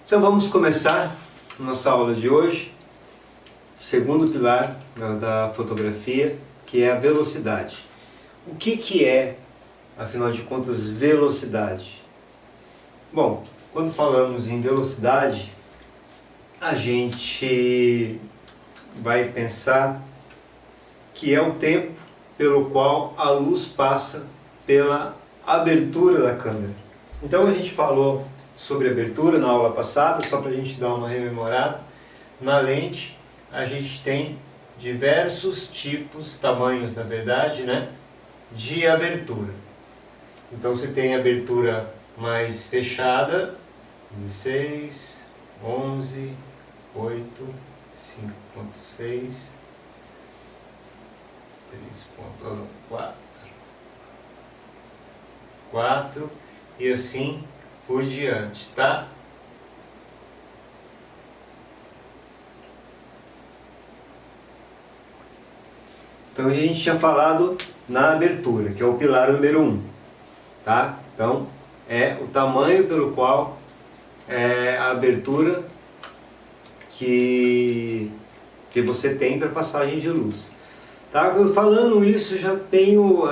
Então vamos começar a nossa aula de hoje, o segundo pilar da fotografia, que é a velocidade. O que é, afinal de contas, velocidade? Bom, quando falamos em velocidade, a gente vai pensar que é o tempo pelo qual a luz passa pela abertura da câmera. Então a gente falou sobre abertura na aula passada, só para a gente dar uma rememorada. Na lente a gente tem diversos tipos, tamanhos na verdade, de abertura. Então você tem abertura mais fechada, 16, 11, 8, 5.6, 3.4, 4 e assim por diante, tá? Então a gente tinha falado na abertura, que é o pilar número 1, tá? Então é o tamanho pelo qual é a abertura que você tem para passagem de luz. Tá? Falando isso, já tenho,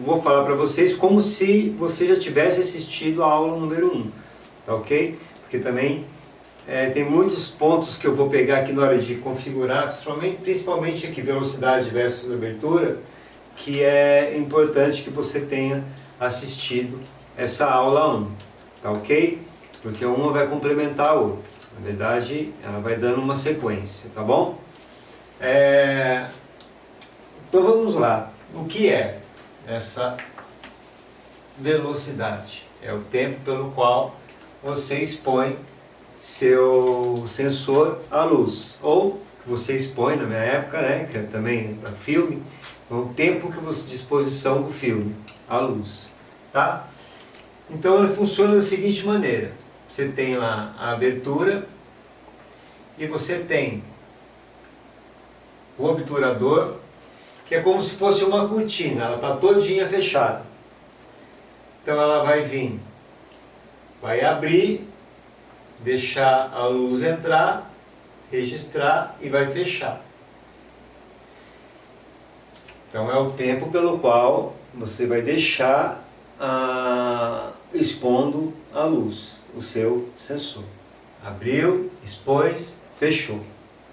vou falar para vocês como se você já tivesse assistido a aula número 1, tá ok? Porque também tem muitos pontos que eu vou pegar aqui na hora de configurar, principalmente aqui velocidade versus abertura, que é importante que você tenha assistido essa aula 1, tá ok? Porque uma vai complementar a outra, na verdade ela vai dando uma sequência, tá bom? Então vamos lá, o que é essa velocidade? É o tempo pelo qual você expõe seu sensor à luz, ou que você expõe na minha época, que é também para filme, o tempo que você de exposição do filme à luz, tá? Então ela funciona da seguinte maneira: você tem lá a abertura e você tem o obturador, que é como se fosse uma cortina, ela está todinha fechada. Então ela vai vir, vai abrir, deixar a luz entrar, registrar e vai fechar. Então é o tempo pelo qual você vai deixar expondo a luz, o seu sensor. Abriu, expôs, fechou.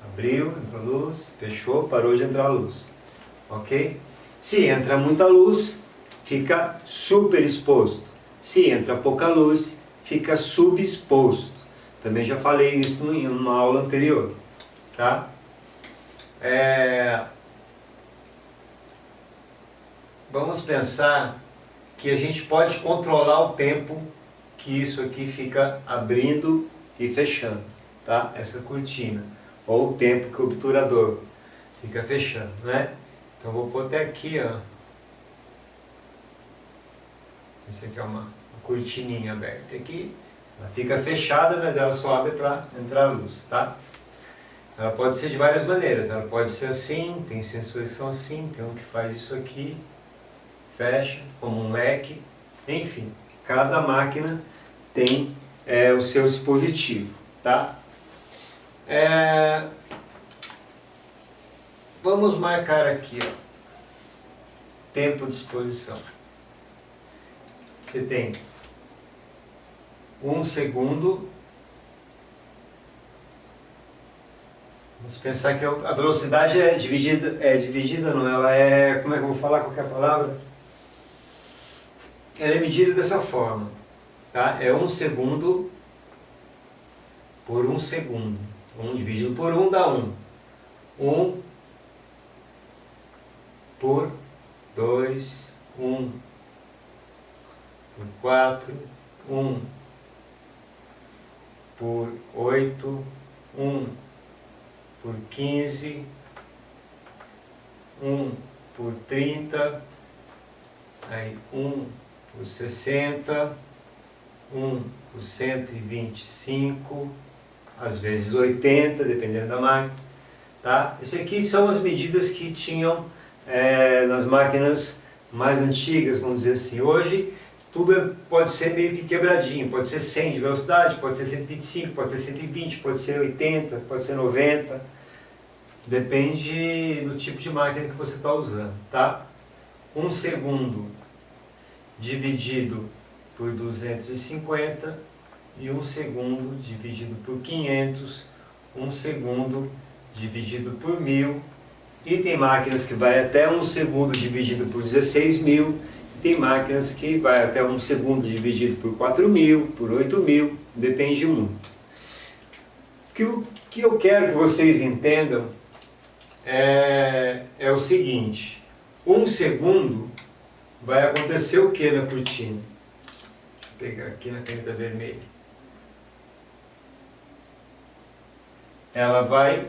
Abriu, entrou luz, fechou, parou de entrar luz. Ok? Se entra muita luz, fica super exposto. Se entra pouca luz, fica subexposto. Também já falei isso em uma aula anterior. Tá? Vamos pensar que a gente pode controlar o tempo que isso aqui fica abrindo e fechando. Tá? Essa cortina. Ou o tempo que o obturador fica fechando, Então vou pôr até aqui, ó. Esse aqui é uma cortininha aberta aqui. Ela fica fechada, mas ela só abre para entrar a luz, tá? Ela pode ser de várias maneiras. Ela pode ser assim, tem sensores que são assim, tem um que faz isso aqui, fecha, como um leque. Enfim, cada máquina tem o seu dispositivo, tá? Vamos marcar aqui, ó, tempo de exposição. Você tem 1 segundo. Vamos pensar que a velocidade é dividida não, ela é, como é que eu vou falar qualquer palavra? Ela é medida dessa forma, tá? É 1 segundo por 1 segundo. 1 dividido por 1 dá 1. 1 por 2, 1 por 4, 1 por 8, 1 por 15, 1 por 30, aí 1 por 60, 1 por 125, às vezes 80, dependendo da máquina, tá? Esse aqui são as medidas que tinham nas máquinas mais antigas, vamos dizer assim. Hoje tudo pode ser meio que quebradinho, pode ser 100 de velocidade, pode ser 125, pode ser 120, pode ser 80, pode ser 90, depende do tipo de máquina que você está usando, tá? 1 segundo dividido por 250 e 1 segundo dividido por 500, 1 segundo dividido por 1000, e tem máquinas que vai até 1 segundo dividido por 16.000, tem máquinas que vai até 1 segundo dividido por 4.000, por 8.000, depende muito. O que eu quero que vocês entendam é o seguinte: 1 segundo vai acontecer o que na cortina? Deixa eu pegar aqui na caneta vermelha. Ela vai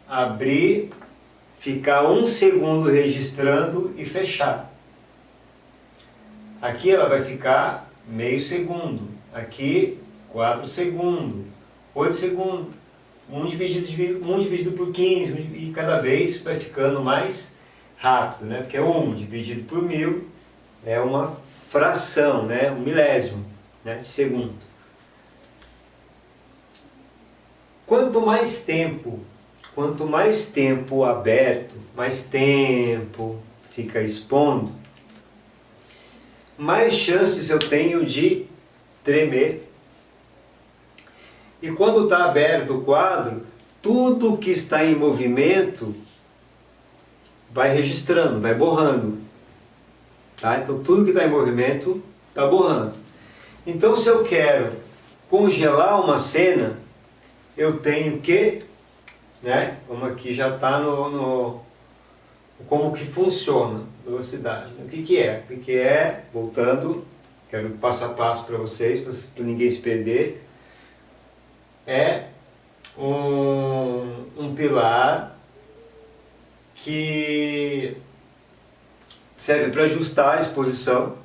abrir, ficar 1 segundo registrando e fechar. Aqui ela vai ficar meio segundo, aqui 4 segundos, 8 segundos, 1 dividido por 15, e cada vez vai ficando mais rápido, né? Porque 1 dividido por 1000 é uma fração, né? Um milésimo, né, de segundo. Quanto mais tempo aberto, mais tempo fica expondo, mais chances eu tenho de tremer. E quando está aberto o quadro, tudo que está em movimento vai registrando, vai borrando. Tá? Então tudo que está em movimento está borrando. Então se eu quero congelar uma cena, eu tenho que, né, como aqui já está como que funciona velocidade. O que é? O que é, voltando, quero passo a passo para vocês, para ninguém se perder, é um pilar que serve para ajustar a exposição,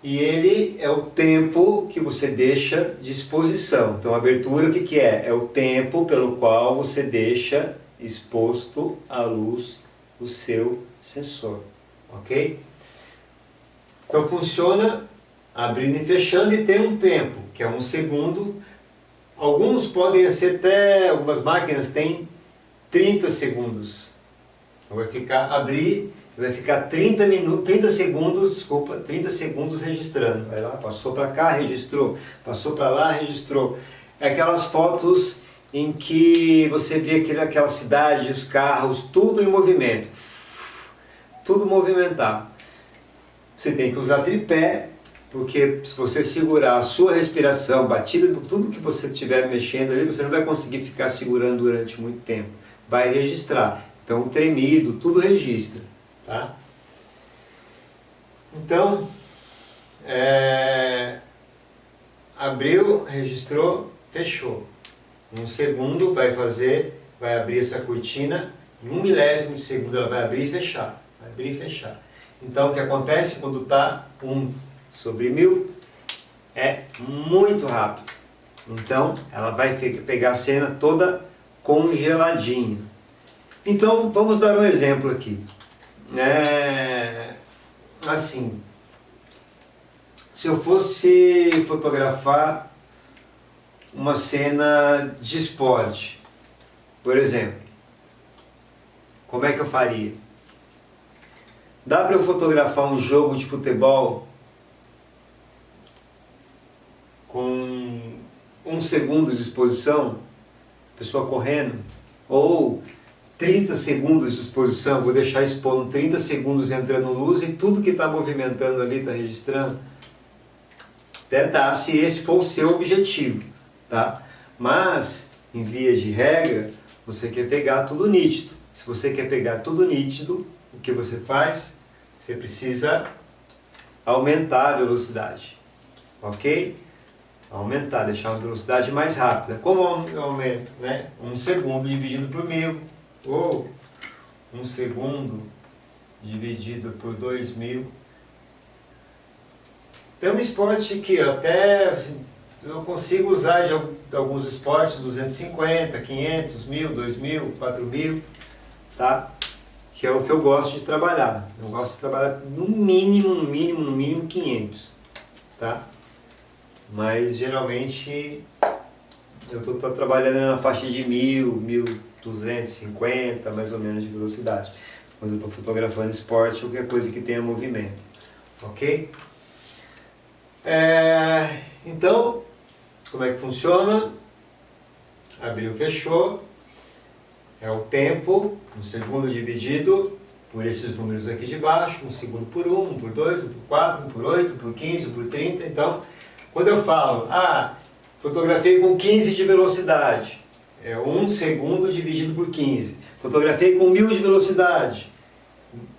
e ele é o tempo que você deixa de exposição. Então a abertura, o que é? É o tempo pelo qual você deixa exposto à luz o seu sensor, ok? Então funciona abrindo e fechando, e tem um tempo, que é 1 segundo. Alguns podem ser até, algumas máquinas têm 30 segundos. Então vai ficar, abrir, vai ficar 30 segundos registrando. Vai lá, passou para cá, registrou, passou para lá, registrou. É aquelas fotos em que você vê aquela cidade, os carros, tudo em movimento, tudo movimentado. Você tem que usar tripé, porque se você segurar a sua respiração, batida de tudo que você estiver mexendo ali, você não vai conseguir ficar segurando durante muito tempo. Vai registrar. Então, tremido, tudo registra. Tá? Então, abriu, registrou, fechou. 1 segundo vai abrir essa cortina, em 1 milésimo de segundo ela vai abrir e fechar. Vai abrir e fechar. Então o que acontece quando está 1 sobre 1000 é muito rápido. Então ela vai pegar a cena toda congeladinha. Então vamos dar um exemplo aqui. Assim, se eu fosse fotografar uma cena de esporte, por exemplo, como é que eu faria? Dá para eu fotografar um jogo de futebol com 1 segundo de exposição, pessoa correndo, ou 30 segundos de exposição, vou deixar expondo 30 segundos entrando luz e tudo que está movimentando ali está registrando? Até dá, se esse for o seu objetivo, tá? Mas, em via de regra, você quer pegar tudo nítido. Se você quer pegar tudo nítido, o que você faz? Você precisa aumentar a velocidade, ok? Aumentar, deixar uma velocidade mais rápida. Como eu aumento? 1 segundo dividido por 1000, ou 1 segundo dividido por 2000. Tem um esporte que até eu consigo usar de alguns esportes 250, 500, 1000, 2000, 4000, tá? que é o que eu gosto de trabalhar. Eu gosto de trabalhar no mínimo 500, tá? Mas geralmente eu estou trabalhando na faixa de 1000, 1250 mais ou menos de velocidade, quando eu estou fotografando esporte ou qualquer coisa que tenha movimento, ok? Então, como é que funciona? Abriu, fechou, é o tempo, um segundo dividido por esses números aqui de baixo, um segundo por 1, 1 por 2, 1 por 4, 1 por 8, 1 por 15, 1 por 30, então, quando eu falo, fotografei com 15 de velocidade, é 1 segundo dividido por 15. Fotografei com 1000 de velocidade,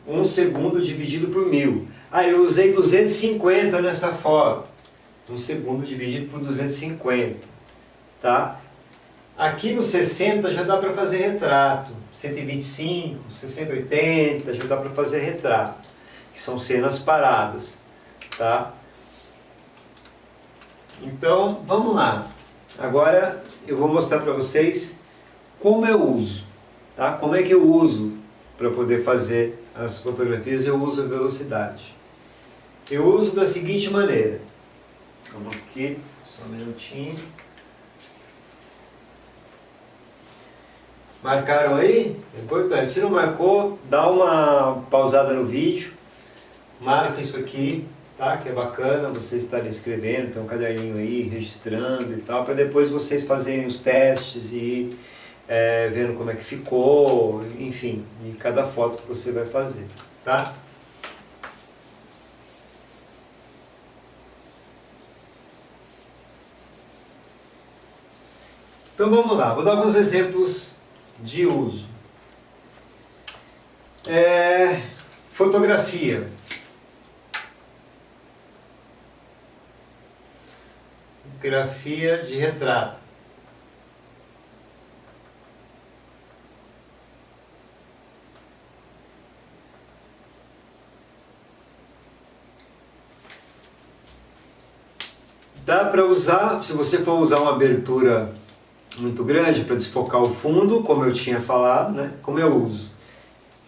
1 segundo dividido por 1000. Eu usei 250 nessa foto, 1 segundo dividido por 250, tá? Aqui no 60 já dá para fazer retrato, 125, 60, 80 já dá para fazer retrato, que são cenas paradas, tá? Então, vamos lá. Agora eu vou mostrar para vocês como eu uso, tá? Como é que eu uso para poder fazer as fotografias. Eu uso a velocidade. Eu uso da seguinte maneira. Vamos aqui, só um minutinho. Marcaram aí? É importante. Se não marcou, dá uma pausada no vídeo. Marca isso aqui, tá? Que é bacana vocês estarem escrevendo, tem um caderninho aí, registrando e tal, para depois vocês fazerem os testes e vendo como é que ficou, enfim, de cada foto que você vai fazer, tá? Então vamos lá, vou dar alguns exemplos de uso. Fotografia. Fotografia de retrato. Dá para usar, se você for usar uma abertura muito grande para desfocar o fundo, como eu tinha falado, né? Como eu uso?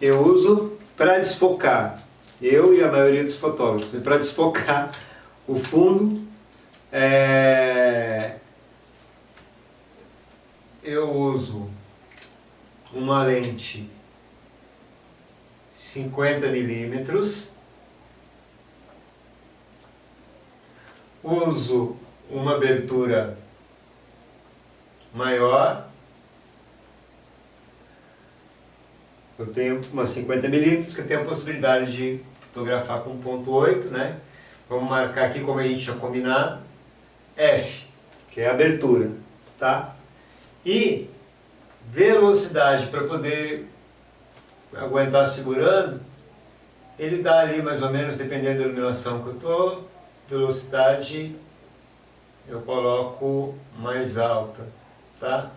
Eu uso para desfocar, eu e a maioria dos fotógrafos, para desfocar o fundo, eu uso uma lente 50 milímetros, uso uma abertura maior, eu tenho uma 50 milímetros que eu tenho a possibilidade de fotografar com 1.8, né? Vamos marcar aqui como a gente tinha combinado, F, que é a abertura, tá? E velocidade, para poder aguentar segurando, ele dá ali mais ou menos, dependendo da iluminação que eu estou, velocidade eu coloco mais alta, tá?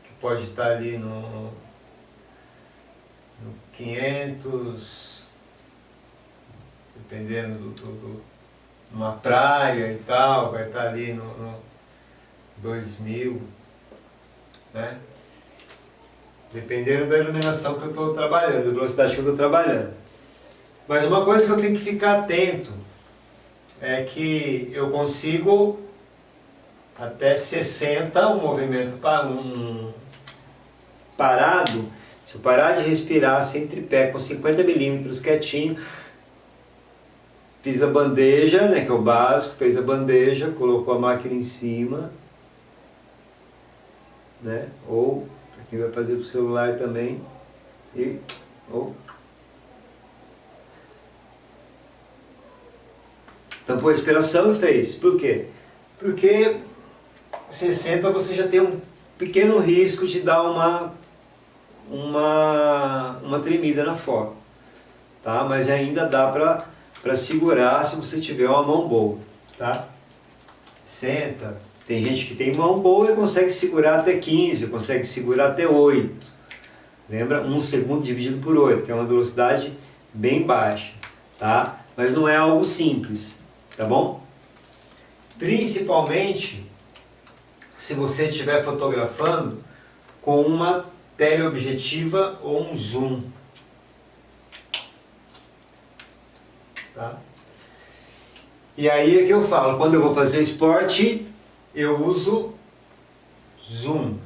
Que pode estar ali no 500, dependendo numa praia e tal, vai estar ali no 2000, né? Dependendo da iluminação que eu estou trabalhando, da velocidade que eu estou trabalhando. Mas uma coisa que eu tenho que ficar atento é que eu consigo até 60 um movimento parado. Se eu parar de respirar sem tripé, com 50 milímetros quietinho, fiz a bandeja, né, que é o básico, fez a bandeja, colocou a máquina em cima, né, ou quem vai fazer para o celular também, tampou a respiração e fez. Por quê? Porque 60 você já tem um pequeno risco de dar uma tremida na foto, tá? Mas ainda dá para segurar se você tiver uma mão boa, tá? 60, tem gente que tem mão boa e consegue segurar até 15, consegue segurar até 8. Lembra? 1 segundo dividido por 8, que é uma velocidade bem baixa, tá? Mas não é algo simples, tá bom? Principalmente se você estiver fotografando com uma teleobjetiva ou um zoom, tá? E aí é que eu falo, quando eu vou fazer esporte, eu uso zoom,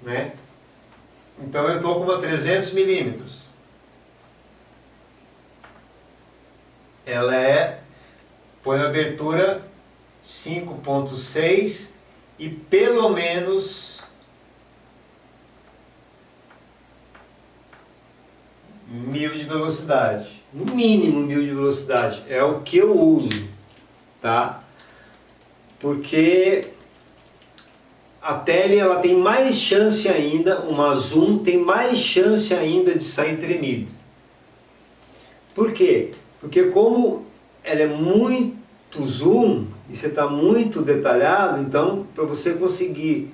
né? Então eu estou com uma 300 milímetros. Ela põe a abertura 5.6 e pelo menos 1000 de velocidade. No mínimo 1000 de velocidade. É o que eu uso, tá? Porque a tele ela tem mais chance ainda, uma zoom tem mais chance ainda de sair tremido. Por quê? Porque como ela é muito zoom e você está muito detalhado, então para você conseguir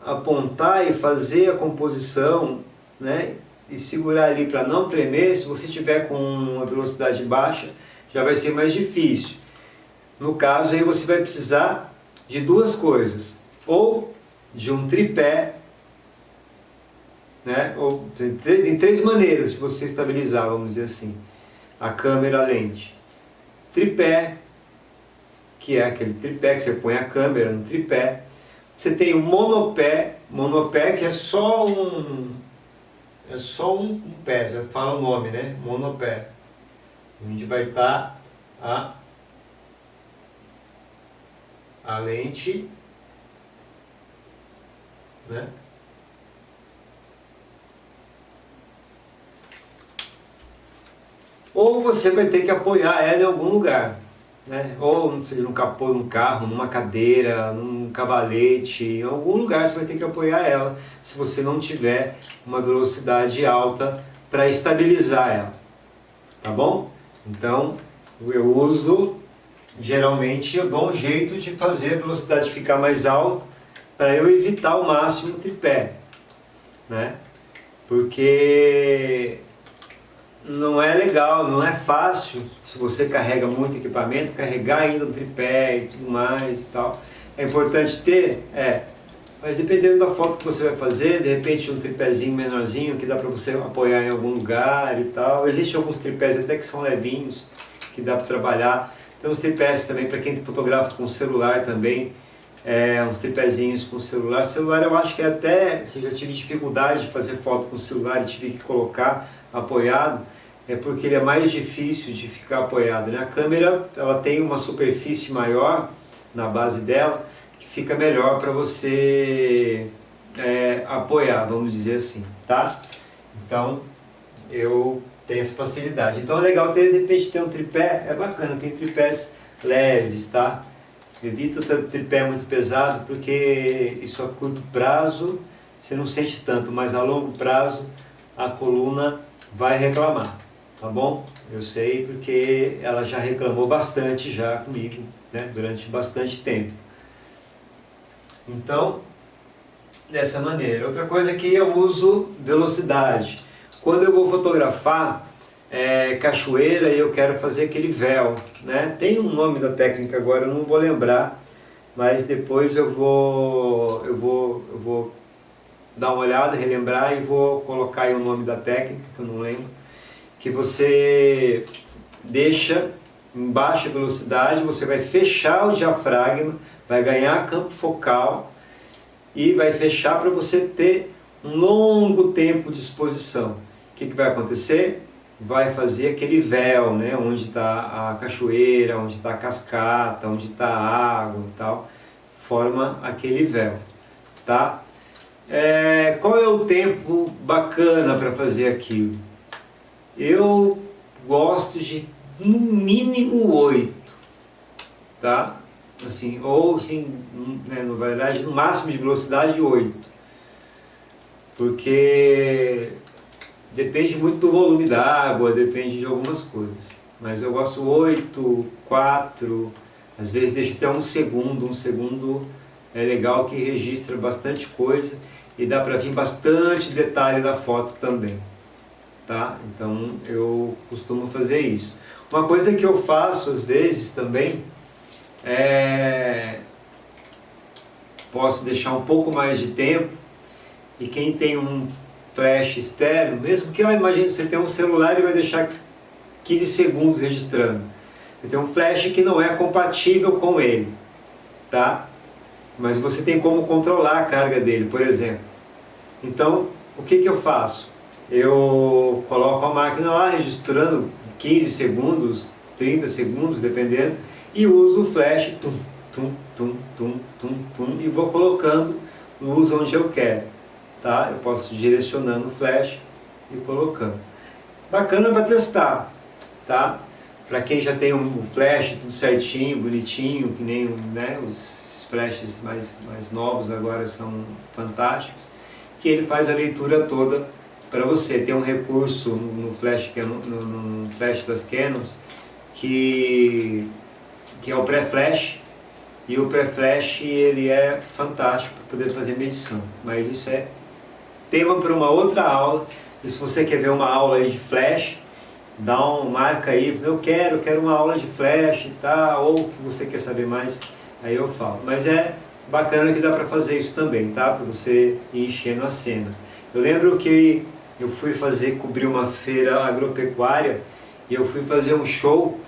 apontar e fazer a composição, né, e segurar ali para não tremer, se você tiver com uma velocidade baixa, já vai ser mais difícil. No caso aí você vai precisar de duas coisas, ou de um tripé, né, ou tem três maneiras de você estabilizar, vamos dizer assim, a câmera, a lente. Tripé, que é aquele tripé que você põe a câmera no tripé. Você tem o monopé, que é só um pé, já fala o nome, né? Monopé. Onde vai estar a lente, né? Ou você vai ter que apoiar ela em algum lugar, né? Ou não sei, num capô, num carro, numa cadeira, num cavalete, em algum lugar você vai ter que apoiar ela, se você não tiver uma velocidade alta para estabilizar ela, tá bom? Então eu uso, geralmente eu dou um jeito de fazer a velocidade ficar mais alta para eu evitar ao máximo o tripé, né? Porque não é legal, não é fácil, se você carrega muito equipamento, carregar ainda um tripé e tudo mais e tal. É importante ter? Mas dependendo da foto que você vai fazer, de repente um tripézinho menorzinho que dá para você apoiar em algum lugar e tal. Existem alguns tripés até que são levinhos, que dá para trabalhar. Tem uns tripés também para quem fotografa com celular também, uns tripézinhos com celular. Celular eu acho que até, se eu já tive dificuldade de fazer foto com celular e tive que colocar apoiado, é porque ele é mais difícil de ficar apoiado, né? A câmera ela tem uma superfície maior na base dela, que fica melhor para você apoiar, vamos dizer assim, tá? Então eu tenho essa facilidade. Então é legal ter, de repente, ter um tripé, é bacana, tem tripés leves, tá? Evita o tripé muito pesado, porque isso a curto prazo você não sente tanto, mas a longo prazo a coluna vai reclamar, tá bom? Eu sei porque ela já reclamou bastante já comigo, né, durante bastante tempo. Então, dessa maneira. Outra coisa é que eu uso velocidade. Quando eu vou fotografar cachoeira e eu quero fazer aquele véu, né? Tem um nome da técnica agora, eu não vou lembrar, mas depois eu vou dar uma olhada, relembrar e vou colocar aí o nome da técnica, que eu não lembro, que você deixa em baixa velocidade, você vai fechar o diafragma, vai ganhar campo focal e vai fechar para você ter um longo tempo de exposição. O que vai acontecer? Vai fazer aquele véu, né? Onde está a cachoeira, onde está a cascata, onde está a água e tal, forma aquele véu, tá? Qual é o tempo bacana para fazer aquilo? Eu gosto de no mínimo 8, tá? Assim, ou assim, né, na verdade, no máximo de velocidade 8, porque depende muito do volume da água, depende de algumas coisas, mas eu gosto 8, 4, às vezes deixo até um segundo é legal, que registra bastante coisa e dá para vir bastante detalhe da foto também, tá? Então eu costumo fazer isso. Uma coisa que eu faço às vezes também posso deixar um pouco mais de tempo, e quem tem um flash externo, mesmo que eu imagine você tem um celular e vai deixar 15 segundos registrando. Você tem um flash que não é compatível com ele, tá? Mas você tem como controlar a carga dele, por exemplo. Então, o que eu faço? Eu coloco a máquina lá registrando 15 segundos, 30 segundos, dependendo, e uso o flash, tum, tum, tum, tum, tum, tum, e vou colocando luz onde eu quero, tá? Eu posso ir direcionando o flash e colocando. Bacana para testar, tá? Para quem já tem um flash tudo certinho, bonitinho, que nem, né, os flashes mais novos agora são fantásticos, que ele faz a leitura toda para você. Tem um recurso no flash, no flash das Canons, que é o pré-flash, e o pré-flash ele é fantástico para poder fazer medição, mas isso é tema para uma outra aula. E se você quer ver uma aula aí de flash, marca aí, eu quero uma aula de flash e tal, ou que você quer saber mais, aí eu falo. Mas é bacana que dá para fazer isso também, tá? Para você ir enchendo a cena. Eu lembro que eu fui cobrir uma feira agropecuária, e eu fui fazer um show,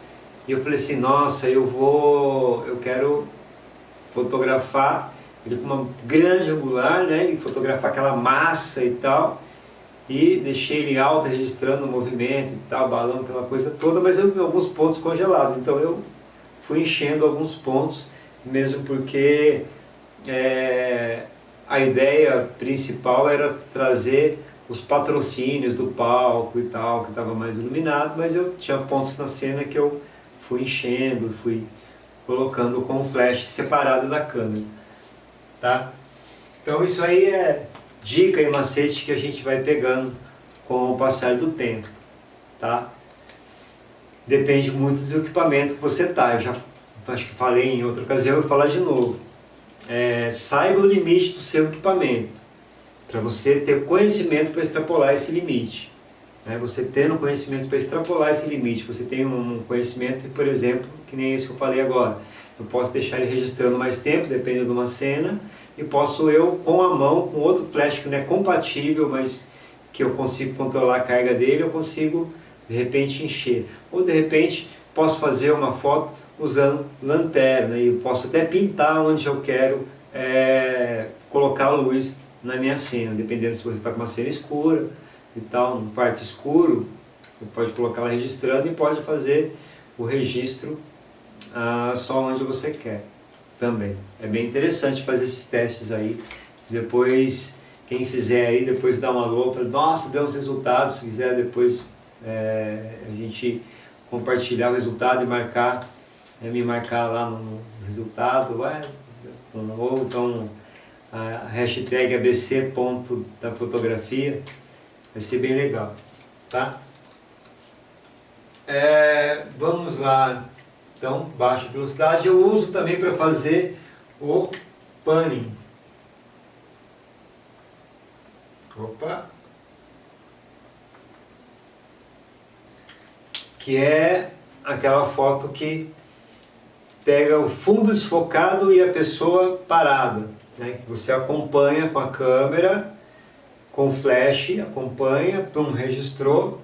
e eu falei assim, nossa, eu quero fotografar ele com uma grande angular, né, e fotografar aquela massa e tal, e deixei ele alto, registrando o movimento e tal, balão, aquela coisa toda, mas eu vi alguns pontos congelados, então eu fui enchendo alguns pontos, mesmo porque a ideia principal era trazer os patrocínios do palco e tal, que estava mais iluminado, mas eu tinha pontos na cena que eu fui enchendo, fui colocando com o flash separado da câmera, tá? Então isso aí é dica e macete que a gente vai pegando com o passar do tempo, tá? Depende muito do equipamento que você tá. Eu já acho que falei em outra ocasião, eu vou falar de novo. Saiba o limite do seu equipamento, para você ter conhecimento para extrapolar esse limite. Você tendo conhecimento para extrapolar esse limite, você tem um conhecimento, por exemplo, que nem esse que eu falei agora. Eu posso deixar ele registrando mais tempo, dependendo de uma cena, e posso eu, com a mão, com outro flash que não é compatível, mas que eu consigo controlar a carga dele, eu consigo, de repente, encher. Ou, de repente, posso fazer uma foto usando lanterna, e posso até pintar onde eu quero colocar a luz na minha cena, dependendo se você está com uma cena escura e tal, num quarto escuro, você pode colocar ela registrando e pode fazer o registro só onde você quer também. É bem interessante fazer esses testes aí. Depois, quem fizer aí, depois dá uma alô, nossa, deu uns resultados. Se quiser depois a gente compartilhar o resultado e me marcar lá no resultado, ou então a hashtag abc.dafotografia, vai ser bem legal, tá? Vamos lá, então, baixa velocidade. Eu uso também para fazer o panning. Opa! Que é aquela foto que pega o fundo desfocado e a pessoa parada, né? Você acompanha com a câmera, com o flash, acompanha, registrou,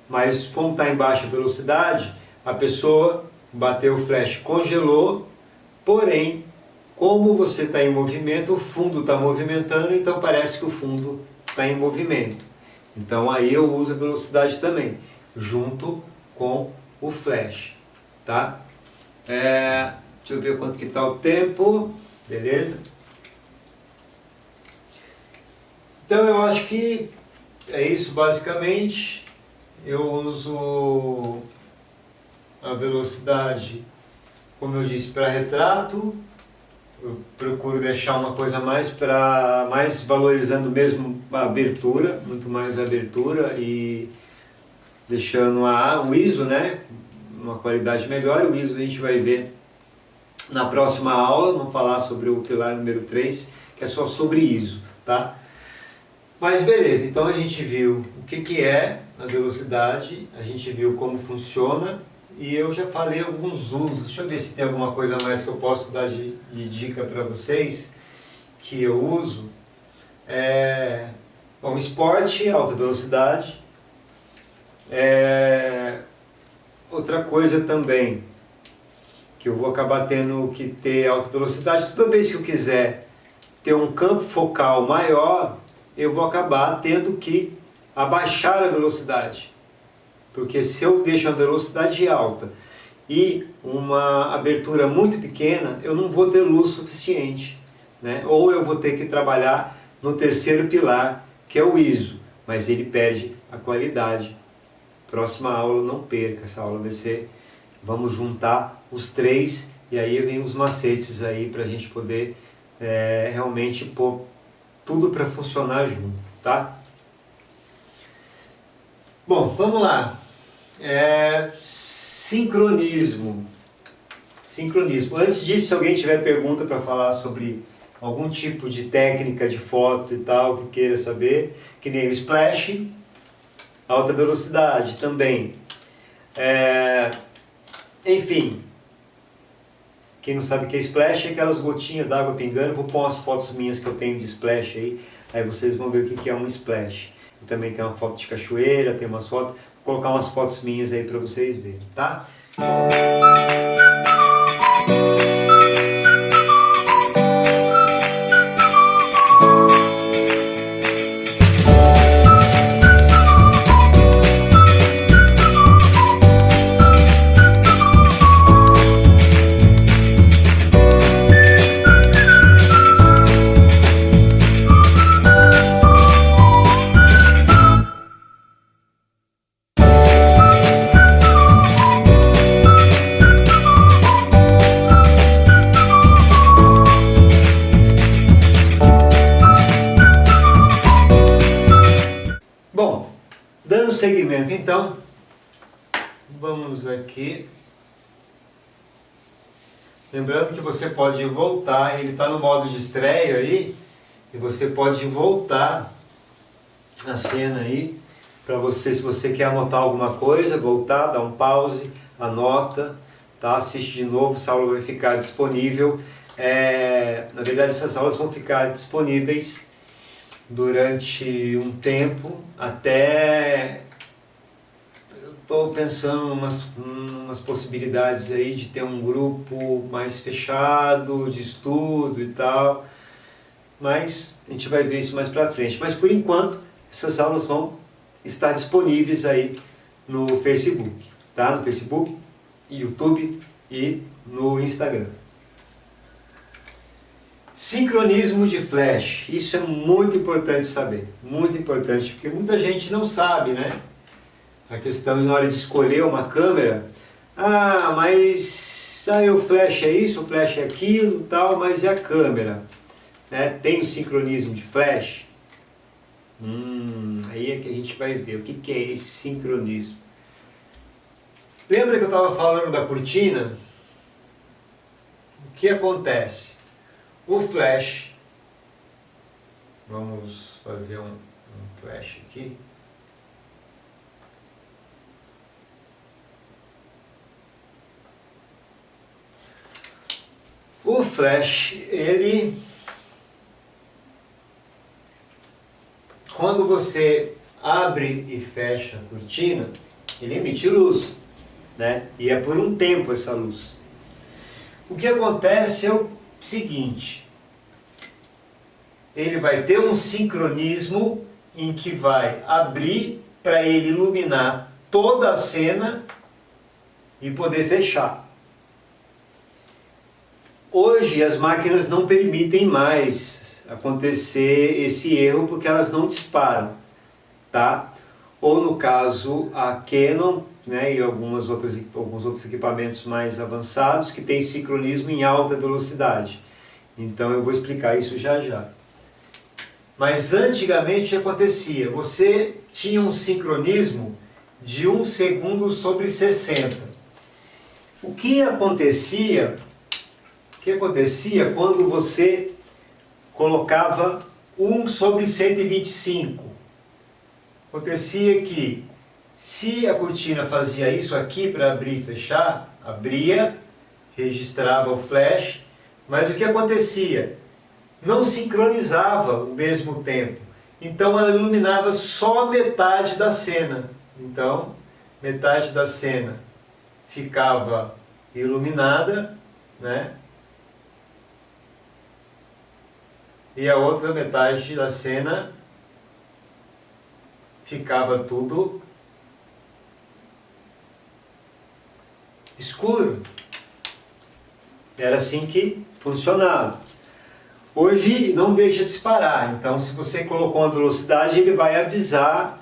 mas como está em baixa velocidade, a pessoa bateu o flash, congelou, porém, como você está em movimento, o fundo está movimentando, então parece que o fundo está em movimento. Então aí eu uso a velocidade também, junto com o flash, tá? Deixa eu ver quanto que está o tempo, beleza? Então eu acho que é isso basicamente. Eu uso a velocidade, como eu disse, para retrato. Eu procuro deixar uma coisa mais valorizando mesmo a abertura, muito mais a abertura, e deixando o ISO, né, uma qualidade melhor. O ISO a gente vai ver na próxima aula, vamos falar sobre o pilar número 3, que é só sobre ISO, tá? Mas beleza, então a gente viu o que é a velocidade, a gente viu como funciona, e eu já falei alguns usos. Deixa eu ver se tem alguma coisa a mais que eu posso dar de dica para vocês, que eu uso. Bom, esporte, alta velocidade. outra coisa também, que eu vou acabar tendo que ter alta velocidade, toda vez que eu quiser ter um campo focal maior, eu vou acabar tendo que abaixar a velocidade. Porque se eu deixo a velocidade alta e uma abertura muito pequena, eu não vou ter luz suficiente, né? Ou eu vou ter que trabalhar no terceiro pilar, que é o ISO, mas ele perde a qualidade. Próxima aula, não perca, essa aula vai ser, vamos juntar os três e aí vem os macetes aí para a gente poder realmente pôr tudo para funcionar junto, tá? Bom, vamos lá. Sincronismo. Sincronismo. Antes disso, se alguém tiver pergunta para falar sobre algum tipo de técnica de foto e tal, que queira saber, que nem o splash, alta velocidade também. Enfim, quem não sabe o que é splash, é aquelas gotinhas d'água pingando. Vou pôr umas fotos minhas que eu tenho de splash aí vocês vão ver o que é um splash. Eu também tenho uma foto de cachoeira, tem umas fotos, vou colocar umas fotos minhas aí para vocês verem, tá? Bom, dando seguimento então, vamos aqui. Lembrando que você pode voltar, ele está no modo de estreia aí, e você pode voltar a cena aí, para você, se você quer anotar alguma coisa, voltar, dar um pause, anota, tá? Assiste de novo, essa aula vai ficar disponível. Na verdade, essas aulas vão ficar disponíveis durante um tempo, até eu estou pensando umas possibilidades aí de ter um grupo mais fechado, de estudo e tal, mas a gente vai ver isso mais pra frente. Mas por enquanto, essas aulas vão estar disponíveis aí no Facebook, tá? No Facebook, YouTube e no Instagram. Sincronismo de flash, isso é muito importante saber, muito importante, porque muita gente não sabe, né? A questão na hora de escolher uma câmera, mas o flash é isso, o flash é aquilo, tal, mas e a câmera? Né? Tem o sincronismo de flash? Aí é que a gente vai ver o que é esse sincronismo. Lembra que eu estava falando da cortina? O que acontece? O flash, vamos fazer um flash aqui. O flash, ele, quando você abre e fecha a cortina, ele emite luz, né? E é por um tempo essa luz. O que acontece é o seguinte, ele vai ter um sincronismo em que vai abrir para ele iluminar toda a cena e poder fechar. Hoje as máquinas não permitem mais acontecer esse erro porque elas não disparam, tá? Ou no caso a Canon, né, e alguns outros equipamentos mais avançados que tem sincronismo em alta velocidade. Então eu vou explicar isso já já. Mas antigamente o que acontecia? Você tinha um sincronismo de 1 segundo sobre 60. O que acontecia quando você colocava 1 sobre 125? Acontecia que se a cortina fazia isso aqui para abrir e fechar, abria, registrava o flash, mas o que acontecia? Não sincronizava ao mesmo tempo. Então ela iluminava só metade da cena. Então, metade da cena ficava iluminada, né? E a outra metade da cena ficava tudo escuro. Era assim que funcionava. Hoje não deixa de disparar, então se você colocou uma velocidade, ele vai avisar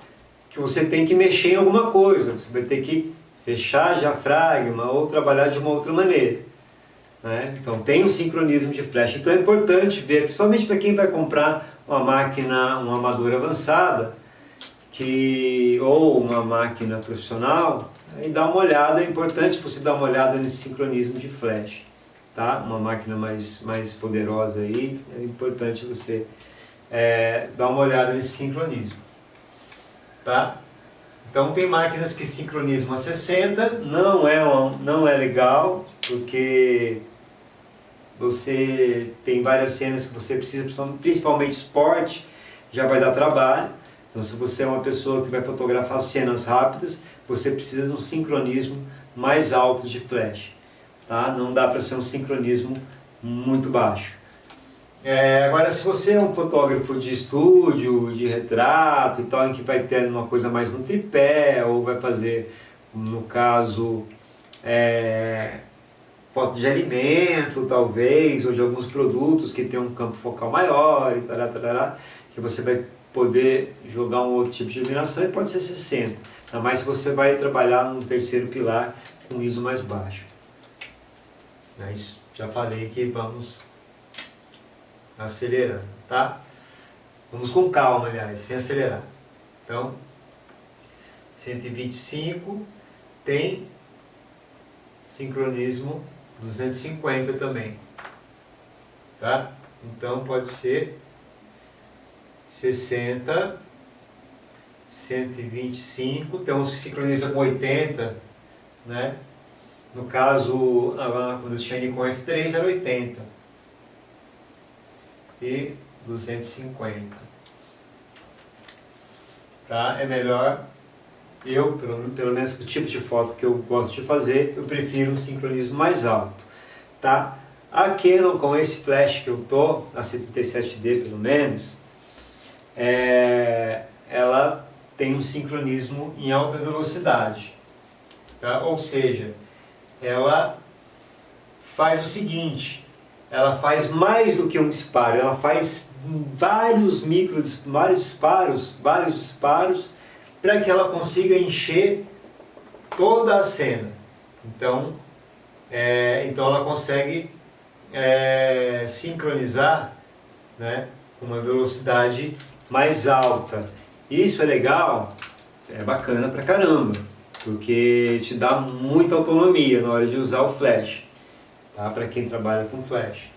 que você tem que mexer em alguma coisa, você vai ter que fechar a diafragma ou trabalhar de uma outra maneira, né? Então tem um sincronismo de flash, então é importante ver, principalmente para quem vai comprar uma máquina, uma amadora avançada, ou uma máquina profissional, aí dá uma olhada, é importante você dar uma olhada nesse sincronismo de flash. Tá? Uma máquina mais poderosa aí, é importante você dar uma olhada nesse sincronismo. Tá? Então tem máquinas que sincronizam a 60, não é legal, porque você tem várias cenas que você precisa, principalmente esporte, já vai dar trabalho. Então se você é uma pessoa que vai fotografar cenas rápidas, você precisa de um sincronismo mais alto de flash. Tá? Não dá para ser um sincronismo muito baixo. Agora, se você é um fotógrafo de estúdio, de retrato e tal, em que vai ter uma coisa mais no tripé, ou vai fazer, no caso, foto de alimento, talvez, ou de alguns produtos que tem um campo focal maior, e tarará, que você vai poder jogar um outro tipo de iluminação, e pode ser 60. Ainda mais se você vai trabalhar no terceiro pilar com ISO mais baixo. Mas já falei que vamos acelerando, tá? Vamos com calma, aliás, sem acelerar. Então, 125 tem sincronismo 250 também, tá? Então pode ser 60, 125, tem uns que sincroniza com 80, né? No caso, quando eu tinha Nikon F3 era 80 e 250. Tá? É melhor, pelo menos o tipo de foto que eu gosto de fazer, eu prefiro um sincronismo mais alto. Tá? A Canon, com esse flash que eu tô, a 77D pelo menos, ela tem um sincronismo em alta velocidade. Tá? Ou seja, ela faz o seguinte, ela faz mais do que um disparo, ela faz vários disparos para que ela consiga encher toda a cena. Então ela consegue sincronizar, né, com uma velocidade mais alta. Isso é legal, é bacana pra caramba, porque te dá muita autonomia na hora de usar o flash, tá? Para quem trabalha com flash.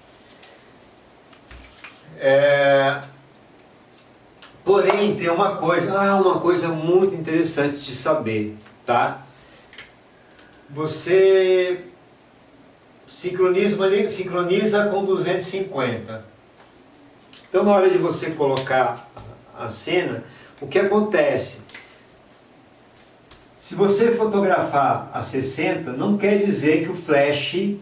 Porém, tem uma coisa muito interessante de saber, tá? Você sincroniza com 250. Então, na hora de você colocar a cena, o que acontece? Se você fotografar a 60, não quer dizer que o flash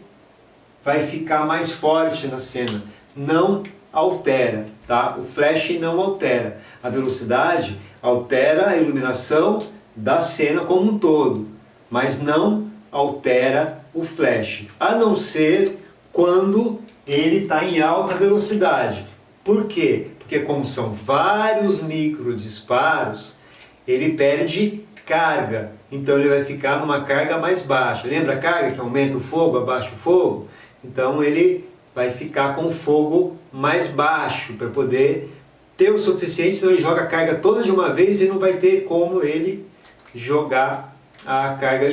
vai ficar mais forte na cena. Não altera, tá? O flash não altera. A velocidade altera a iluminação da cena como um todo, mas não altera o flash, a não ser quando ele está em alta velocidade. Por quê? Porque como são vários micro disparos, ele perde carga, então ele vai ficar numa carga mais baixa. Lembra a carga que aumenta o fogo, abaixa o fogo? Então ele vai ficar com o fogo mais baixo para poder ter o suficiente, senão ele joga a carga toda de uma vez e não vai ter como ele jogar a carga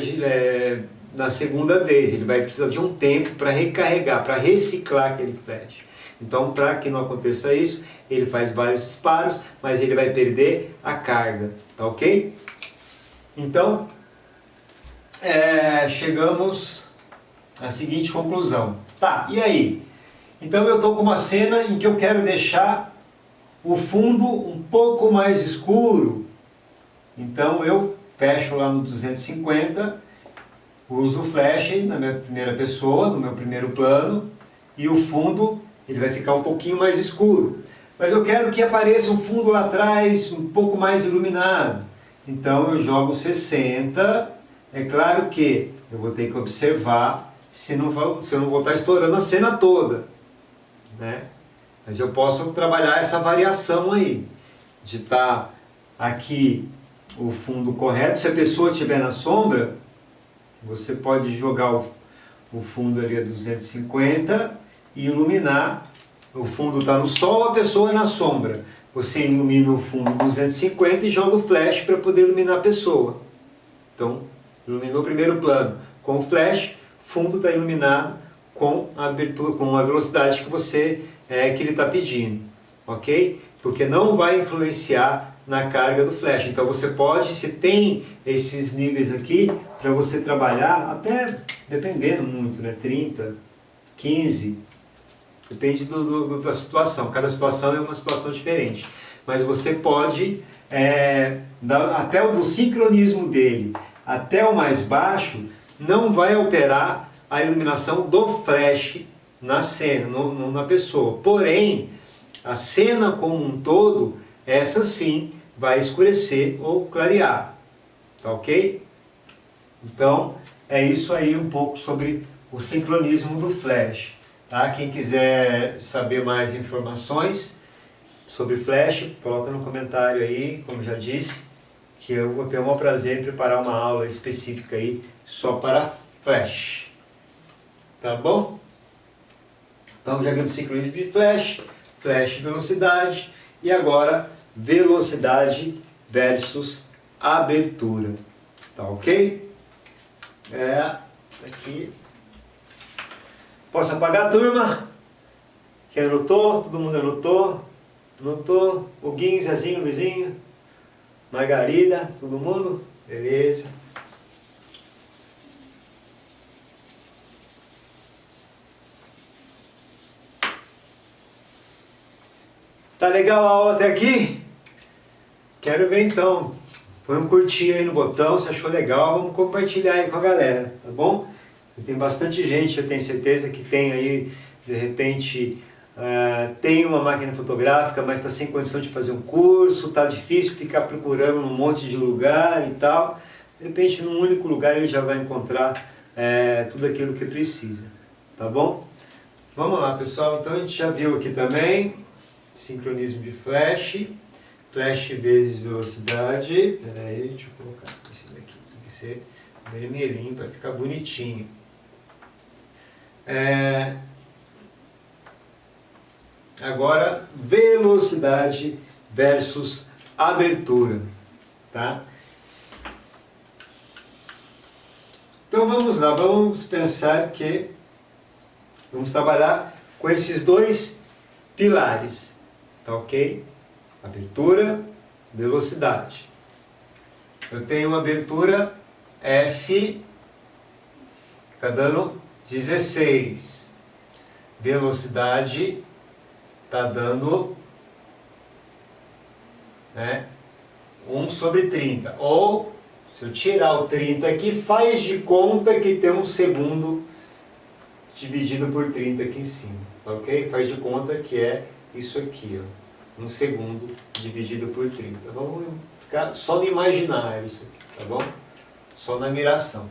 na segunda vez. Ele vai precisar de um tempo para recarregar, para reciclar aquele flash. Então, para que não aconteça isso, ele faz vários disparos, mas ele vai perder a carga, tá ok? Então, chegamos à seguinte conclusão. Tá, e aí? Então eu estou com uma cena em que eu quero deixar o fundo um pouco mais escuro. Então eu fecho lá no 250 uso o flash na minha primeira pessoa, no meu primeiro plano, e o fundo ele vai ficar um pouquinho mais escuro. Mas eu quero que apareça um fundo lá atrás um pouco mais iluminado. Então eu jogo 60. É claro que eu vou ter que observar se eu não vou estar estourando a cena toda, né? Mas eu posso trabalhar essa variação aí, de estar aqui o fundo correto. Se a pessoa estiver na sombra, você pode jogar o fundo ali a 250 e iluminar. O fundo está no sol, a pessoa na sombra. Você ilumina o fundo 250 e joga o flash para poder iluminar a pessoa. Então, iluminou o primeiro plano com o flash, fundo está iluminado com a abertura, com a velocidade que ele está pedindo, ok? Porque não vai influenciar na carga do flash. Então você pode, se tem esses níveis aqui, para você trabalhar, até dependendo muito, né? 30, 15, depende da situação. Cada situação é uma situação diferente. Mas você pode, até o do sincronismo dele até o mais baixo, não vai alterar a iluminação do flash na cena, na pessoa. Porém, a cena como um todo, essa sim vai escurecer ou clarear. Tá ok? Então, é isso aí um pouco sobre o sincronismo do flash. Tá? Quem quiser saber mais informações sobre flash, coloca no comentário aí, como já disse, que eu vou ter o maior prazer em preparar uma aula específica aí só para flash. Tá bom? Então já vimos sincronismo de flash, flash velocidade e agora velocidade versus abertura. Tá ok? Aqui. Posso apagar, turma? Quem anotou? Todo mundo anotou? Anotou? O Guinho, Zezinho, Luizinho, Margarida, todo mundo? Beleza. Tá legal a aula até aqui? Quero ver então. Põe um curtir aí no botão, se achou legal, vamos compartilhar aí com a galera, tá bom? Tem bastante gente, eu tenho certeza que tem aí, de repente, tem uma máquina fotográfica, mas está sem condição de fazer um curso, está difícil ficar procurando num monte de lugar e tal. De repente, num único lugar ele já vai encontrar tudo aquilo que precisa, tá bom? Vamos lá, pessoal, então a gente já viu aqui também sincronismo de flash, flash vezes velocidade. Peraí, deixa eu colocar esse daqui, tem que ser vermelhinho para ficar bonitinho. Agora, velocidade versus abertura, tá? Então vamos lá, vamos pensar que vamos trabalhar com esses dois pilares, tá ok? Abertura, velocidade. Eu tenho uma abertura F, está dando 16. Velocidade está dando 1/30. Ou, se eu tirar o 30 aqui, faz de conta que tem um segundo dividido por 30 aqui em cima. Ok? Faz de conta que é isso aqui, ó. 1 segundo dividido por 30. Vamos ficar só no imaginário isso aqui, tá bom? Só na miração.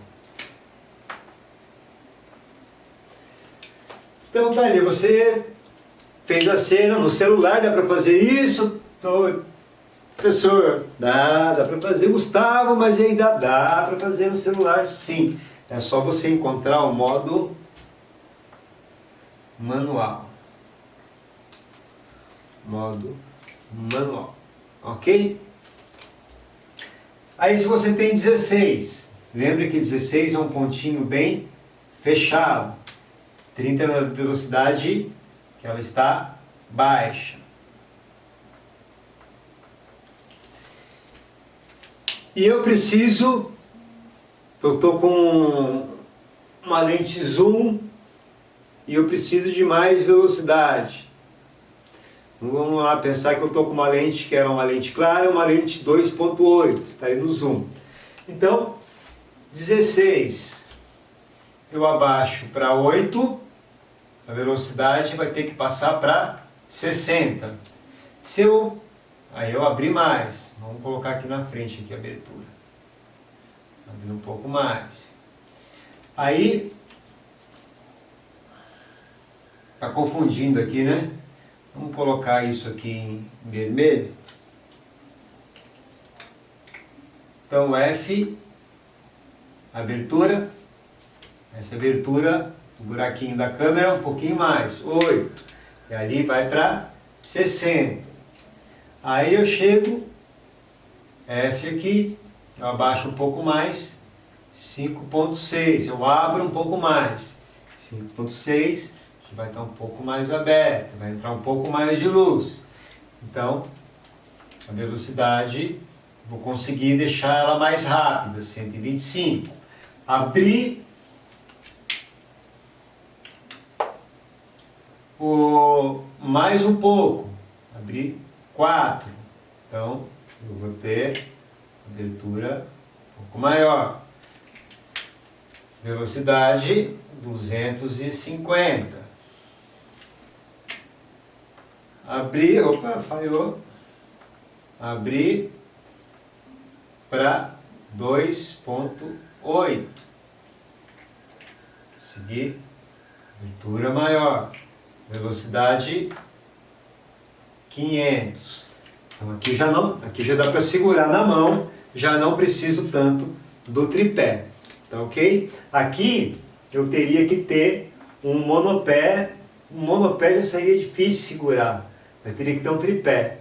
Então tá ali, você fez a cena no celular, dá para fazer isso? Professor, dá para fazer, Gustavo, mas ainda dá para fazer no celular, sim. É só você encontrar o modo manual. Modo manual, ok? Aí se você tem 16, lembre que 16 é um pontinho bem fechado. 30 é a velocidade que ela está baixa. E eu preciso, eu estou com uma lente zoom e eu preciso de mais velocidade. Vamos lá pensar que eu estou com uma lente que era uma lente clara, uma lente 2.8, está aí no zoom. Então, 16, eu abaixo para 8, a velocidade vai ter que passar para 60. Aí eu abri mais, vamos colocar aqui na frente aqui a abertura. Abrir um pouco mais. Aí, tá confundindo aqui, né? Vamos colocar isso aqui em vermelho. Então F, abertura, essa abertura do buraquinho da câmera um pouquinho mais, 8. E ali vai para 60. Aí eu chego, F aqui, eu abaixo um pouco mais, 5.6, eu abro um pouco mais, 5.6, vai estar um pouco mais aberto, vai entrar um pouco mais de luz. Então, a velocidade, vou conseguir deixar ela mais rápida, 125. Abrir mais um pouco, abrir 4. Então, eu vou ter abertura um pouco maior. Velocidade 250. Abrir, opa, falhou. Abrir para 2.8. Seguir, abertura maior. Velocidade 500. Então aqui já dá para segurar na mão, já não preciso tanto do tripé. Tá ok? Aqui eu teria que ter um monopé. Um monopé já seria difícil de segurar, mas teria que ter um tripé,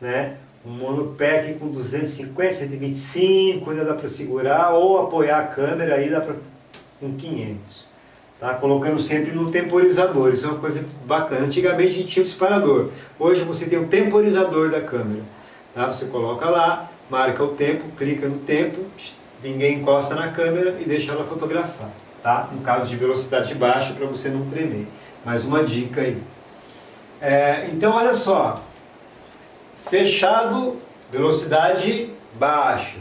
né? Um monopé aqui com 250, 125 ainda dá para segurar, ou apoiar a câmera aí dá para com 500. Tá? Colocando sempre no temporizador, isso é uma coisa bacana. Antigamente a gente tinha o disparador, hoje você tem o temporizador da câmera. Tá? Você coloca lá, marca o tempo, clica no tempo, ninguém encosta na câmera e deixa ela fotografar. Tá? No caso de velocidade baixa, para você não tremer. Mais uma dica aí. Então olha só, fechado, velocidade baixa,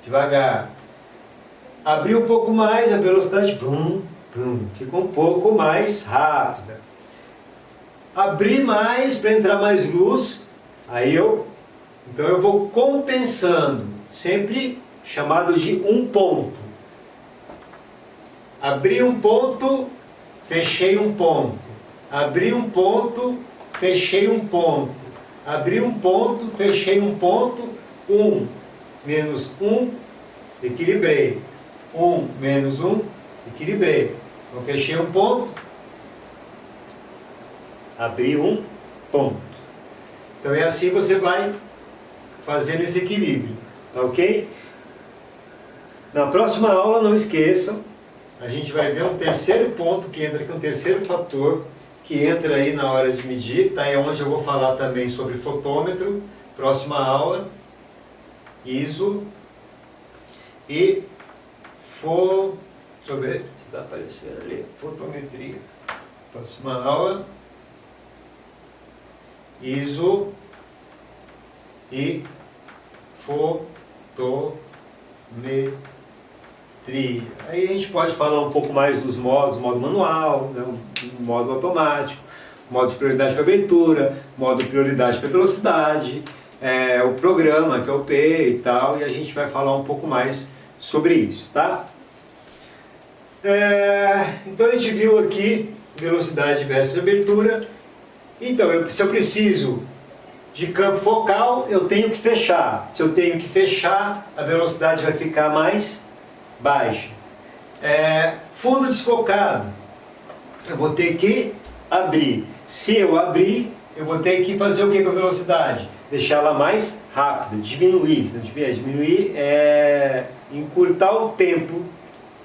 devagar. Abrir um pouco mais, a velocidade fica um pouco mais rápida. Abrir mais para entrar mais luz, então eu vou compensando, sempre chamado de um ponto. Abri um ponto, fechei um ponto. Abri um ponto, fechei um ponto. Abri um ponto, fechei um ponto. 1 menos 1, equilibrei. 1 menos 1, equilibrei. Então fechei um ponto, abri um ponto. Então é assim você vai fazendo esse equilíbrio, tá ok? Na próxima aula, não esqueçam, a gente vai ver um terceiro ponto que entra aqui, um terceiro fator que entra aí na hora de medir, tá? É onde eu vou falar também sobre fotômetro. Próxima aula, ISO e deixa eu ver se está aparecendo ali, fotometria. Próxima aula, ISO e fotometria. Aí a gente pode falar um pouco mais dos modos, modo manual, né, modo automático, modo de prioridade para abertura, modo de prioridade para velocidade, o programa que é o P e tal, e a gente vai falar um pouco mais sobre isso, tá? Então a gente viu aqui velocidade versus abertura. Então, se eu preciso de campo focal, eu tenho que fechar. Se eu tenho que fechar, a velocidade vai ficar mais baixa. Fundo desfocado, eu vou ter que abrir. Se eu abrir, eu vou ter que fazer o que com a velocidade? Deixá-la mais rápida, diminuir. Diminuir é encurtar o tempo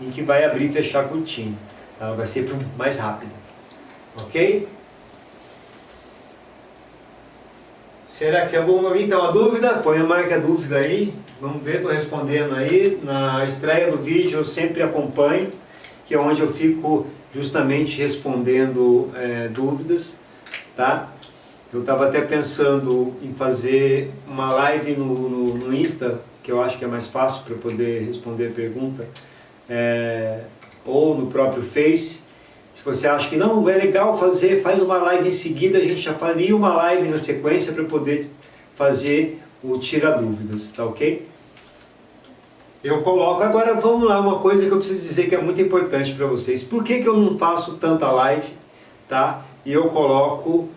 em que vai abrir e fechar a cortina. Ela vai ser mais rápida. Ok? Será que alguém tem uma dúvida? Põe a marca dúvida aí. Vamos ver, estou respondendo aí. Na estreia do vídeo eu sempre acompanho, que é onde eu fico justamente respondendo dúvidas. Tá? Eu estava até pensando em fazer uma live no Insta, que eu acho que é mais fácil para poder responder a pergunta, ou no próprio Face. Se você acha que não é legal fazer, faz uma live em seguida, a gente já faria uma live na sequência para poder fazer o tira dúvidas, tá ok? Eu coloco, agora vamos lá, uma coisa que eu preciso dizer que é muito importante para vocês. Por que eu não faço tanta live, tá? E eu coloco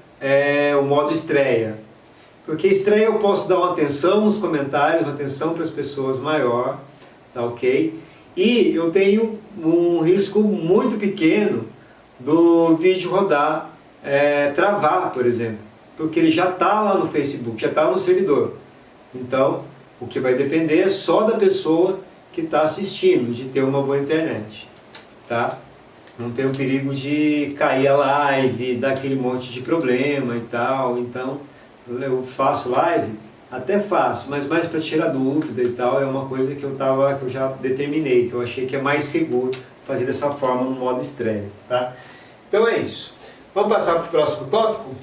o modo estreia? Porque estreia eu posso dar uma atenção nos comentários, uma atenção para as pessoas maior, tá ok? E eu tenho um risco muito pequeno do vídeo rodar, travar, por exemplo. Porque ele já está lá no Facebook, já está no servidor. Então, o que vai depender é só da pessoa que está assistindo, de ter uma boa internet, tá? Não tem o perigo de cair a live, dar aquele monte de problema e tal. Então, eu faço live, até faço, mas mais para tirar dúvida e tal, é uma coisa que eu já determinei, que eu achei que é mais seguro fazer dessa forma no modo estreia, tá? Então é isso. Vamos passar para o próximo tópico?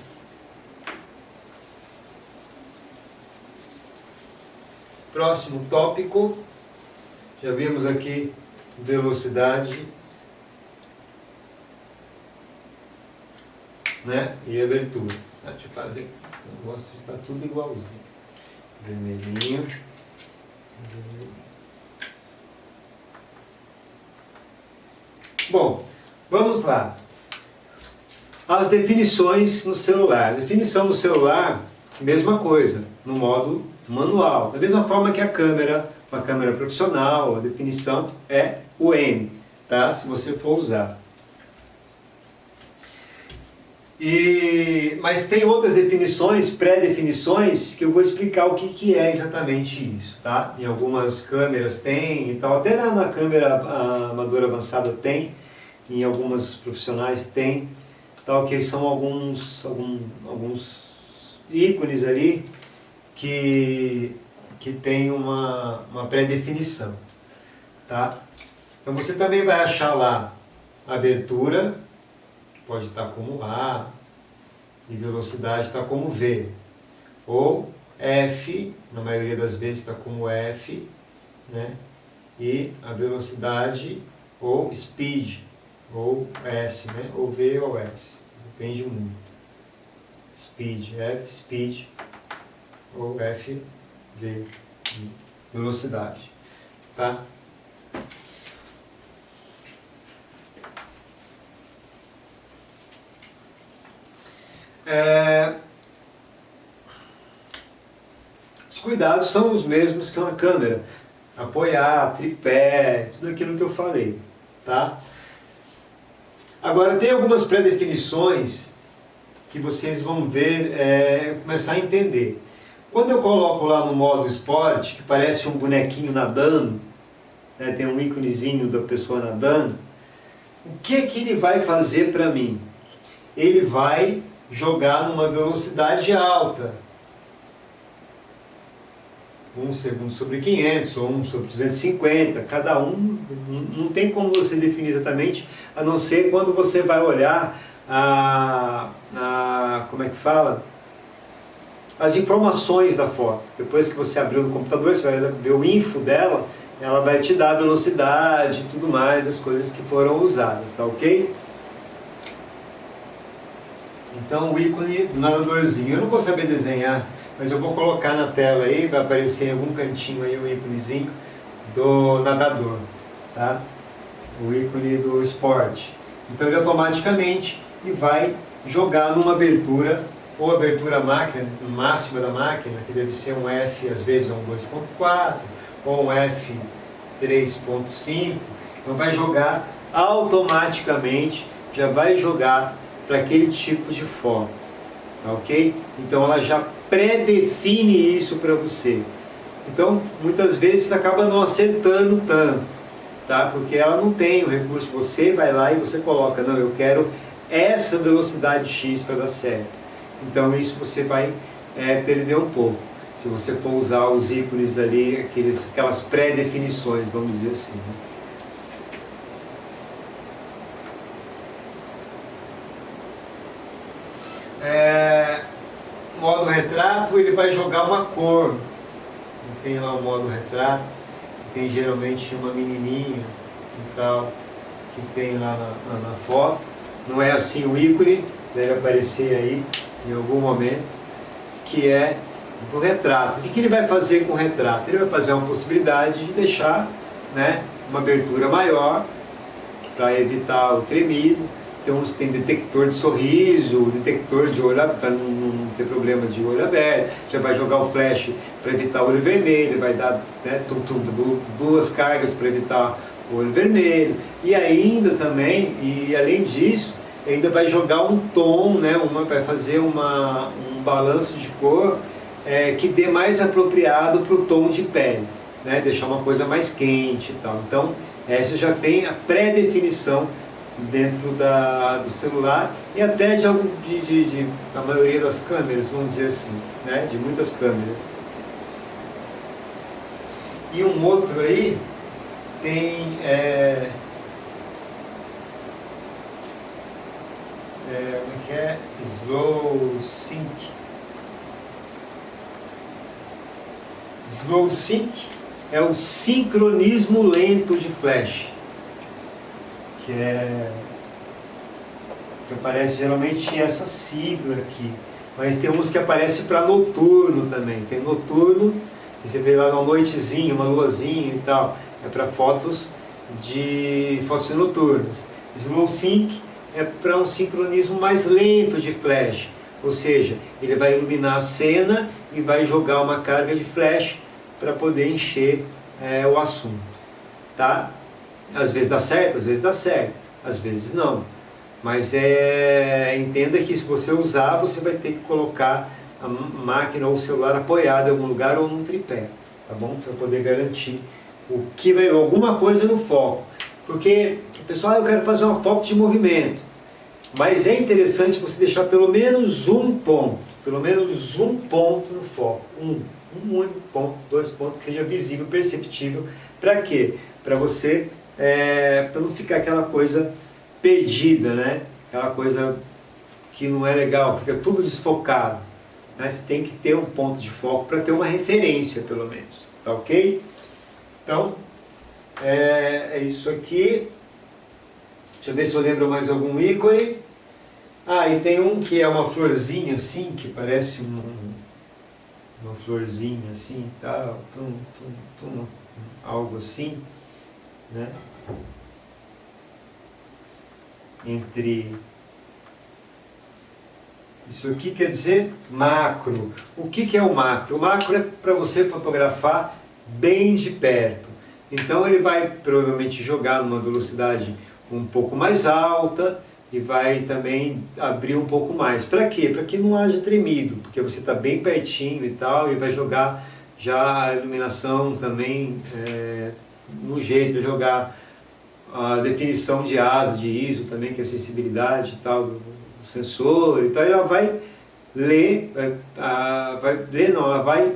Próximo tópico, já vimos aqui velocidade, né? E abertura. Deixa eu fazer, eu gosto de estar tudo igualzinho. Vermelhinho. Bom, vamos lá. As definições no celular. Definição no celular, mesma coisa, no modo manual. Da mesma forma que a câmera, uma câmera profissional, a definição é o M, tá? Se você for usar. Mas tem outras definições, pré-definições, que eu vou explicar o que é exatamente isso, tá? Em algumas câmeras tem e tal, até na câmera amadora avançada tem, em algumas profissionais tem, tal, que são alguns ícones ali que tem uma pré-definição, tá? Então você também vai achar lá a abertura, pode estar como A, e velocidade está como V, ou F, na maioria das vezes está como F, né? E a velocidade, ou speed, ou S, né? Ou V ou S, depende muito. Speed, F, speed, ou F, V, velocidade, tá? Os cuidados são os mesmos que uma câmera. Apoiar, tripé, tudo aquilo que eu falei, tá? Agora tem algumas pré-definições que vocês vão ver, começar a entender. Quando eu coloco lá no modo esporte, que parece um bonequinho nadando, né, tem um íconezinho da pessoa nadando, o que ele vai fazer para mim? Ele vai jogar numa velocidade alta, 1 segundo sobre 500 ou 1 sobre 250, cada um, não tem como você definir exatamente, a não ser quando você vai olhar como é que fala? As informações da foto. Depois que você abriu no computador, você vai ver o info dela, ela vai te dar a velocidade e tudo mais, as coisas que foram usadas, tá ok? Então o ícone do nadadorzinho, eu não vou saber desenhar, mas eu vou colocar na tela aí, vai aparecer em algum cantinho aí o íconezinho do nadador, tá? O ícone do esporte. Então ele automaticamente vai jogar numa abertura, ou abertura máquina, máxima da máquina, que deve ser um F, às vezes um 2.4, ou um F 3.5, então vai jogar automaticamente, já vai jogar para aquele tipo de foto, tá ok? Então ela já pré-define isso para você. Então muitas vezes acaba não acertando tanto, tá? Porque ela não tem o recurso, você vai lá e você coloca, não, eu quero essa velocidade X para dar certo. Então isso você vai perder um pouco, se você for usar os ícones ali, aquelas pré-definições, vamos dizer assim, né? Modo retrato, ele vai jogar uma cor tem lá o modo retrato, tem geralmente uma menininha e tal, que tem lá na foto. Não é assim o ícone, deve aparecer aí em algum momento, que é do retrato. O que ele vai fazer com o retrato? Ele vai fazer uma possibilidade de deixar, né, uma abertura maior para evitar o tremido. Então tem detector de sorriso, detector de olho aberto, para não ter problema de olho aberto. Já vai jogar o flash para evitar o olho vermelho, vai dar, né, duas cargas para evitar o olho vermelho. E ainda também, e além disso, ainda vai jogar um tom, né, vai fazer um balanço de cor que dê mais apropriado para o tom de pele, né, deixar uma coisa mais quente e tal. Então, essa já vem a pré-definição dentro do celular e até da maioria das câmeras, vamos dizer assim, né, de muitas câmeras. E um outro aí tem como que é? Slow Sync. Slow Sync é o sincronismo lento de flash, que aparece geralmente essa sigla aqui, mas tem uns que aparece para noturno também. Tem noturno, que você vê lá uma noitezinha, uma luazinha e tal, é para fotos noturnas. Slow Sync é para um sincronismo mais lento de flash, ou seja, ele vai iluminar a cena e vai jogar uma carga de flash para poder encher o assunto, tá? Às vezes dá certo, às vezes não. Mas entenda que se você usar, você vai ter que colocar a máquina ou o celular apoiado em algum lugar ou num tripé, tá bom? Para poder garantir alguma coisa no foco. Porque o pessoal, eu quero fazer uma foto de movimento. Mas é interessante você deixar pelo menos um ponto no foco. Um único ponto, 2 pontos, que seja visível, perceptível. Para quê? Para você, para não ficar aquela coisa perdida, né? Aquela coisa que não é legal, fica tudo desfocado. Mas você tem que ter um ponto de foco para ter uma referência, pelo menos. Tá ok? Então, é isso aqui. Deixa eu ver se eu lembro mais algum ícone. E tem um que é uma florzinha assim, que parece uma florzinha assim e tal, algo assim, né? Entre isso aqui quer dizer macro. O que é o macro? O macro é para você fotografar bem de perto. Então ele vai provavelmente jogar numa velocidade um pouco mais alta e vai também abrir um pouco mais. Para quê? Para que não haja tremido, porque você está bem pertinho e tal, e vai jogar já a iluminação também no jeito, vai jogar a definição de ASA, de ISO também, que é a sensibilidade e tal do sensor e tal. Ela vai ler, ela vai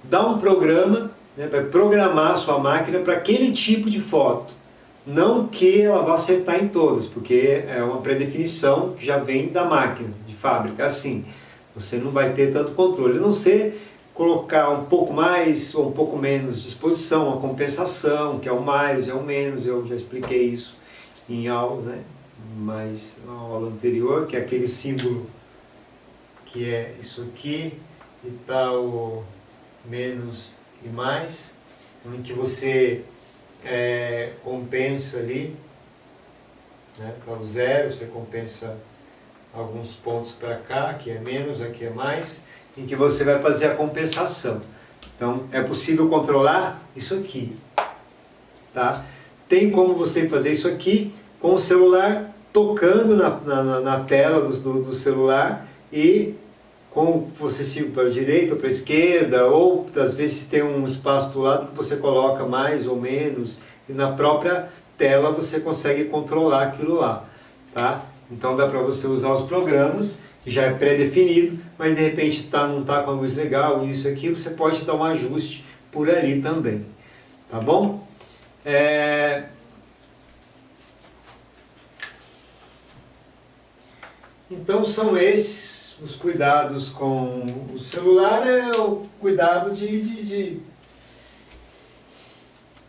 dar um programa, né, vai programar a sua máquina para aquele tipo de foto. Não que ela vá acertar em todas, porque é uma pré-definição que já vem da máquina, de fábrica, assim. Você não vai ter tanto controle, a não ser colocar um pouco mais ou um pouco menos de exposição, uma compensação, que é o mais, é o menos, eu já expliquei isso em aula, né? Mas na aula anterior, que é aquele símbolo que é isso aqui, e tal, menos e mais, em que você compensa ali, né, para o zero, você compensa alguns pontos para cá, que é menos, aqui é mais, em que você vai fazer a compensação. Então é possível controlar isso aqui, tá? Tem como você fazer isso aqui com o celular tocando na tela do celular e com você se para a direita ou para a esquerda, ou às vezes tem um espaço do lado que você coloca mais ou menos, e na própria tela você consegue controlar aquilo lá, tá? Então dá para você usar os programas, que já é pré-definido, mas de repente não está com a luz legal, isso aqui, você pode dar um ajuste por ali também, tá bom? Então são esses os cuidados com o celular é o cuidado de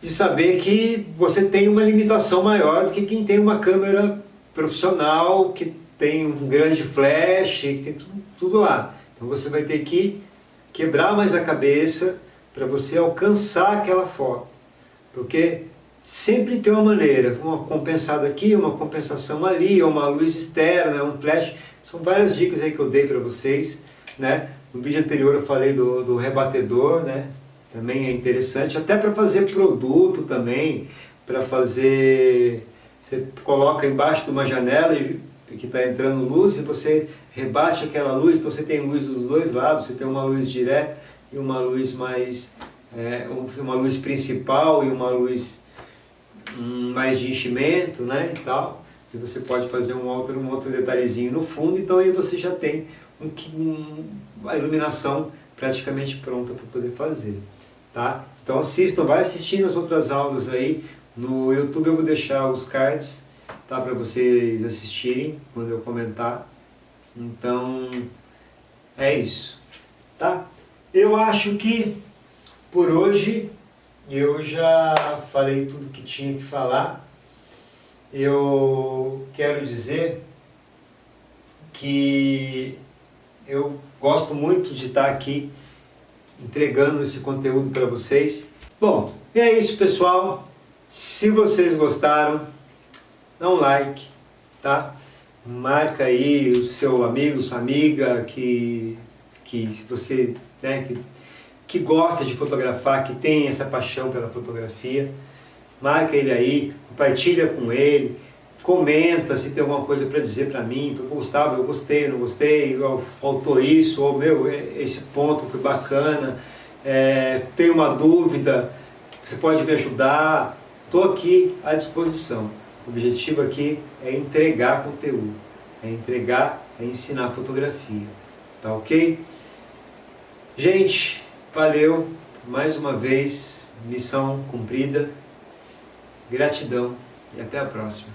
saber que você tem uma limitação maior do que quem tem uma câmera profissional, que tem um grande flash, que tem tudo lá. Então você vai ter que quebrar mais a cabeça para você alcançar aquela foto. Porque sempre tem uma maneira, uma compensada aqui, uma compensação ali, uma luz externa, um flash. São várias dicas aí que eu dei para vocês, né? No vídeo anterior eu falei do rebatedor, né? Também é interessante, até para fazer produto também, para fazer... Você coloca embaixo de uma janela que está entrando luz e você rebate aquela luz, então você tem luz dos dois lados, você tem uma luz direta e uma luz mais... uma luz principal e uma luz mais de enchimento, né, e tal. E você pode fazer um outro detalhezinho no fundo, então aí você já tem a iluminação praticamente pronta para poder fazer, tá? Então assistam, vai assistindo as outras aulas aí. No YouTube eu vou deixar os cards, tá, para vocês assistirem quando eu comentar. Então é isso, tá? Eu acho que por hoje eu já falei tudo que tinha que falar. Eu quero dizer que eu gosto muito de estar aqui entregando esse conteúdo para vocês. Bom, é isso, pessoal. Se vocês gostaram, dá um like, tá? Marca aí o seu amigo, sua amiga, que se você, né, que gosta de fotografar, que tem essa paixão pela fotografia. Marca ele aí, compartilha com ele, comenta se tem alguma coisa para dizer para mim, Gustavo, eu gostei, não gostei, faltou isso, ou meu, esse ponto foi bacana, tem uma dúvida, você pode me ajudar, estou aqui à disposição. O objetivo aqui é entregar conteúdo, é ensinar fotografia, tá ok? Gente, valeu, mais uma vez, missão cumprida, gratidão e até a próxima.